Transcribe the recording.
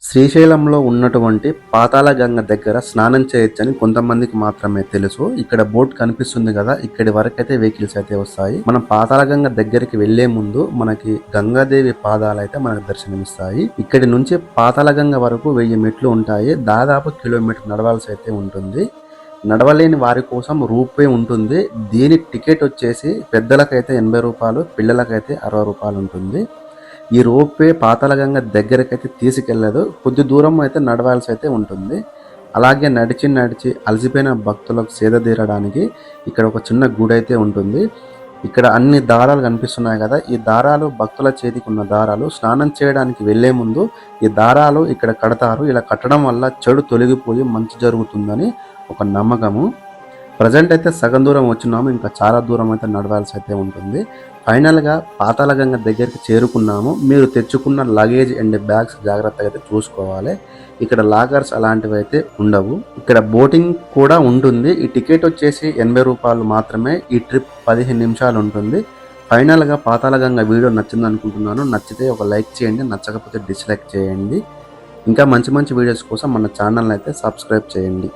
శ్రీశైలంలో ఉన్నటువంటి పాతాళగంగ దగ్గర స్నానం చేయొచ్చని కొంతమందికి మాత్రమే తెలుసు. ఇక్కడ బోట్ కనిపిస్తుంది కదా, ఇక్కడి వరకైతే వెహికల్స్ అయితే వస్తాయి. మనం పాతాళగంగ దగ్గరికి వెళ్లే ముందు మనకి గంగాదేవి పాదాలు అయితే మనకు దర్శనమిస్తాయి. ఇక్కడి నుంచి పాతాళగంగ వరకు 1000 మెట్లు ఉంటాయి. దాదాపు కిలోమీటర్ నడవాల్సి అయితే ఉంటుంది. నడవలేని వారి కోసం రూపే ఉంటుంది. దీని టికెట్ వచ్చేసి పెద్దలకైతే 80 రూపాయలు, పిల్లలకైతే 60 రూపాయలు ఉంటుంది. ఈ రోప్వే పాతాళగంగ దగ్గరకైతే తీసుకెళ్లదు. కొద్ది దూరం అయితే నడవాల్సి అయితే ఉంటుంది. అలాగే నడిచి అలసిపోయిన భక్తులకు సేద తీరడానికి ఇక్కడ ఒక చిన్న గుడి అయితే ఉంటుంది. ఇక్కడ అన్ని దారాలు కనిపిస్తున్నాయి కదా, ఈ దారాలు భక్తుల చేతికి ఉన్న దారాలు. స్నానం చేయడానికి వెళ్లే ముందు ఈ దారాలు ఇక్కడ కడతారు. ఇలా కట్టడం వల్ల చెడు తొలగిపోయి మంచి జరుగుతుందని ఒక నమ్మకము. ప్రజెంట్ అయితే సగం దూరం వచ్చినాము, ఇంకా చాలా దూరం అయితే నడవాల్సి అయితే ఉంటుంది. ఫైనల్గా పాతాళగంగ దగ్గరికి చేరుకున్నాము. మీరు తెచ్చుకున్న లగేజ్ అండ్ బ్యాగ్స్ జాగ్రత్తగా అయితే చూసుకోవాలి. ఇక్కడ లాకర్స్ అలాంటివి అయితే ఉండవు. ఇక్కడ బోటింగ్ కూడా ఉంటుంది. ఈ టికెట్ వచ్చేసి 80 రూపాయలు మాత్రమే. ఈ ట్రిప్ 15 నిమిషాలు ఉంటుంది. ఫైనల్గా పాతాళగంగ వీడియో నచ్చింది అనుకుంటున్నాను. నచ్చితే ఒక లైక్ చేయండి, నచ్చకపోతే డిస్లైక్ చేయండి. ఇంకా మంచి వీడియోస్ కోసం మన ఛానల్ని అయితే సబ్స్క్రైబ్ చేయండి.